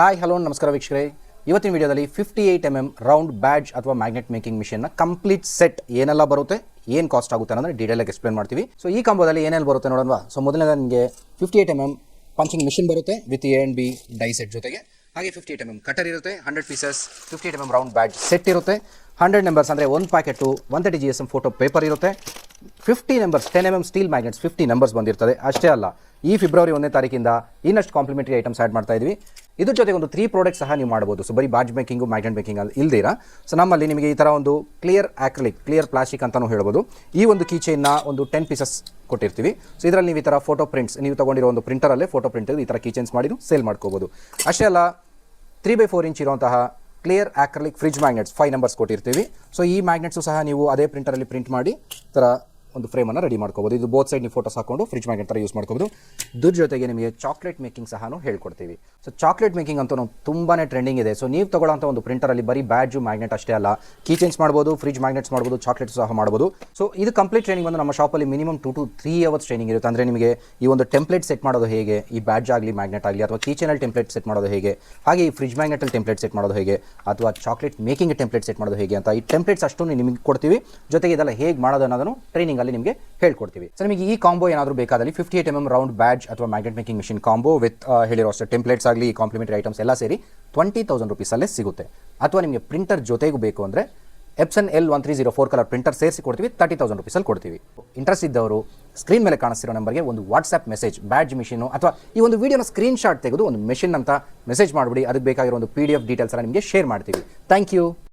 Hi hello ನಮಸ್ಕಾರ ವೀಕ್ಷಕರೇ. ಇವತ್ತಿನ ವಿಡಿಯೋದಲ್ಲಿ 58mm ರೌಂಡ್ ಬ್ಯಾಡ್ಜ್ ಅಥವಾ ಮ್ಯಾಗ್ನೆಟ್ ಮೇಕಿಂಗ್ ಮಿಷನ್ನ ಕಂಪ್ಲೀಟ್ ಸೆಟ್ ಏನೆಲ್ಲ ಬರುತ್ತೆ, ಏನು ಕಾಸ್ಟ್ ಆಗುತ್ತೆ ಅನ್ನೋದನ್ನ ಡೀಟೇಲಾಗಿ ಎಕ್ಸ್ಪ್ಲೇನ್ ಮಾಡ್ತೀವಿ. ಸೊ ಈ ಕಾಂಬೋದಲ್ಲಿ ಏನೆಲ್ಲ ಬರುತ್ತೆ ನೋಡೋಣ. ಸೊ ಮೊದಲನೇ ನಿಮಗೆ 58mm ಪಂಚಿಂಗ್ ಮಿಷನ್ ಬರುತ್ತೆ with A and B die set ಜೊತೆಗೆ. ಹಾಗೆ 58mm ಕಟರ್ ಇರುತ್ತೆ, 100 pieces 58mm round badge set ಇರುತ್ತೆ, 100 ನಂಬರ್ಸ್ ಅಂದರೆ ಒಂದು ಪ್ಯಾಕೆಟು 130 GSM ಫೋಟೋ ಪೇಪರ್ ಇರುತ್ತೆ, 50 numbers 10mm steel magnets 50 numbers ಬಂದಿರ್ತದೆ. ಅಷ್ಟೇ ಅಲ್ಲ, ಈ ಫೆಬ್ರವರಿ 1ನೇ ತಾರೀಕಿಂದ ಇನ್ನಷ್ಟು ಕಾಂಪ್ಲಿಮೆಂಟರಿ ಐಟಮ್ಸ್ ಆ್ಯಡ್ ಮಾಡ್ತಾ ಇದ್ವಿ. ಇದ್ರ ಜೊತೆಗೆ ಒಂದು 3 ಪ್ರಾಡಕ್ಟ್ ಸಹ ನೀವು ಮಾಡ್ಬೋದು. ಸೊ ಬರೀ ಬ್ಯಾಡ್ಜ್ ಮೇಕಿಂಗು ಮ್ಯಾಗ್ನೆಟ್ ಮೇಕಿಂಗ್ ಅಲ್ಲಿ ಇಲ್ದಿರಾ. ಸೊ ನಮ್ಮಲ್ಲಿ ನಿಮಗೆ ಈ ಥರ ಒಂದು ಕ್ಲಿಯರ್ ಪ್ಲಾಸ್ಟಿಕ್ ಅಂತಲೂ ಹೇಳ್ಬೋದು. ಈ ಒಂದು ಕೀ ಚೈನ್ನ ಒಂದು 10 ಪೀಸಸ್ ಕೊಟ್ಟಿರ್ತೀವಿ. ಸೊ ಇದರಲ್ಲಿ ನೀವು ಈ ಥರ ಫೋಟೋ ಪ್ರಿಂಟ್ಸ್, ನೀವು ತೊಗೊಂಡಿರೋ ಒಂದು ಪ್ರಿಂಟರಲ್ಲೇ ಫೋಟೋ ಪ್ರಿಂಟ್ ಈ ಥರ ಕೀ ಚೈನ್ಸ್ ಮಾಡಿದ್ದು ಸೇಲ್ ಮಾಡ್ಕೋಬೋದು. ಅಷ್ಟೇ ಅಲ್ಲ, 3x4 ಇಂಚ್ ಇರುವಂತಹ ಕ್ಲಿಯರ್ ಆಕ್ರಲಿಕ್ ಫ್ರಿಡ್ಜ್ ಮ್ಯಾಗ್ನೆಟ್ಸ್ 5 ನಂಬರ್ಸ್ ಕೊಟ್ಟಿರ್ತೀವಿ. ಸೊ ಈ ಮ್ಯಾಗ್ನೆಟ್ಸು ಸಹ ನೀವು ಅದೇ ಪ್ರಿಂಟರಲ್ಲಿ ಪ್ರಿಂಟ್ ಮಾಡಿ ಈ ಥರ ಒಂದು ಫ್ರೇಮನ್ನು ರೆಡಿ ಮಾಡ್ಕೋಬೋದು. ಇದು ಬೋತ್ ಸೈಡ್ ನೀವು ಫೋಟೋಸ್ ಹಾಕೊಂಡು ಫ್ರಿಡ್ಜ್ ಮ್ಯಾಗ್ನೆಟ್ ಥರ ಯೂಸ್ ಮಾಡ್ಕೋಬೋದು. ಇದ್ರ ಜೊತೆಗೆ ನಿಮಗೆ ಚಾಕ್ಲೇಟ್ ಮೇಕಿಂಗ್ ಸಹ ಹೇಳ್ಕೊಡ್ತೀವಿ. ಸೊ ಚಾಕ್ಲೇಟ್ ಮೇಕಿಂಗ್ ಅಂತೂ ತುಂಬಾ ಟ್ರೆಂಡಿಂಗ್ ಇದೆ. ಸೊ ನೀವು ತೊಗೊಳ್ಳೋಂಥ ಒಂದು ಪ್ರಿಂಟರಲ್ಲಿ ಬರೀ ಬ್ಯಾಡ್ಜು ಮ್ಯಾಗ್ನೆಟ್ ಅಷ್ಟೇ ಅಲ್ಲ, ಕೀ ಚೈನ್ಸ್ ಮಾಡ್ಬೋದು, ಫ್ರಿಡ್ಜ್ ಮ್ಯಾಗ್ನೆಟ್ಸ್ ಮಾಡ್ಬೋದು, ಚಾಕ್ಲೇಟ್ ಸಹ ಮಾಡ್ಬೋದು. ಸೊ ಇದು ಕಂಪ್ಲೀಟ್ ಟ್ರೈನಿಂಗ್ ಬಂದು ನಮ್ಮ ಶಾಪಲ್ಲಿ ಮಿನಿಮಮ್ 2 to 3 hours ಟ್ರೈನಿಂಗ್ ಇರುತ್ತೆ. ಅಂದರೆ ನಿಮಗೆ ಈ ಒಂದು ಟೆಂಪ್ಲೇಟ್ ಸೆಟ್ ಮಾಡೋದು ಹೇಗೆ, ಈ ಬ್ಯಾಡ್ಜ್ ಆಗಲಿ ಮ್ಯಾಗ್ನೆಟ್ ಆಗಲಿ, ಅಥವಾ ಕೀ ಚೈನಲ್ಲಿ ಟೆಂಪ್ಲೇಟ್ ಸೆಟ್ ಮಾಡೋದು ಹೇಗೆ, ಹಾಗೆ ಈ ಫ್ರಿಡ್ಜ್ ಮ್ಯಾಗ್ನೆಟಲ್ಲಿ ಟೆಂಪ್ಲೇಟ್ ಸೆಟ್ ಮಾಡೋದು ಹೇಗೆ, ಅಥವಾ ಚಾಕ್ಲೇಟ್ ಮೇಕಿಂಗ್ ಟೆಂಪ್ಲೇಟ್ ಸೆಟ್ ಮಾಡೋದು ಹೇಗೆ ಅಂತ ಈ ಟೆಂಪ್ಲೇಟ್ಸ್ ಅಷ್ಟು ನಿಮಗೆ ಕೊಡ್ತೀವಿ. ಜೊತೆಗೆ ಇದೆಲ್ಲ ಹೇಗೆ ಮಾಡೋದು ಅನ್ನೋದನ್ನು ಟ್ರೈನಿಂಗಲ್ಲಿ ನಿಮಗೆ ಹೇಳ್ಕೊಡ್ತೀವಿ. ಸೊ ನಿಮಗೆ ಈ ಕಾಂಬೋ ಏನಾದರೂ ಬೇಕಾದಲ್ಲಿ 58mm ರೌಂಡ್ ಬ್ಯಾಡ್ಜ್ ಅಥವಾ magnet making machine combo with ಹೇಳಿರೋ ಅಷ್ಟೇ ಟೆಂಪ್ಲೇಟ್ಸ್ ಆಗಲಿ ಕಾಂಪ್ಲಿಮೆಂಟರಿ ಐಟಮ್ಸ್ ಎಲ್ಲ ಸೇರಿ 20,000 ರೂಪೀಸಲ್ಲೇ ಸಿಗುತ್ತೆ. ಅಥವಾ ನಿಮಗೆ ಪ್ರಿಂಟರ್ ಜೊತೆಗೂ ಬೇಕು ಅಂದರೆ Epson L1304 ಕಲರ್ ಪ್ರಿಂಟರ್ ಸೇರಿಸಿ ಕೊಡ್ತೀವಿ, 30,000 ರೂಪೀಸಲ್ಲಿ ಕೊಡ್ತೀವಿ. ಇಂಟ್ರೆಸ್ಟ್ ಇದ್ದವರು ಸ್ಕ್ರೀನ್ ಮೇಲೆ ಕಾಣಿಸ್ತಿರೋ ನಂಬರ್ಗೆ ಒಂದು ವಾಟ್ಸ್ಆ್ಯಪ್ ಮೆಸೇಜ್ ಬ್ಯಾಡ್ಜ್ ಮಿಷಿನು ಅಥವಾ ಈ ಒಂದು ವಿಡಿಯೋನ ಸ್ಕ್ರೀನ್ ಶಾಟ್ ತೆಗೆದು ಒಂದು ಮೆಷಿನ್ ಅಂತ ಮೆಸೇಜ್ ಮಾಡಿಬಿಡಿ. ಅದಕ್ಕೆ ಬೇಕಾಗಿರೋ ಒಂದು PDF ಡೀಟೇಲ್ಸ್ ಎಲ್ಲ ನಿಮಗೆ ಶೇರ್ ಮಾಡ್ತೀವಿ. Thank you.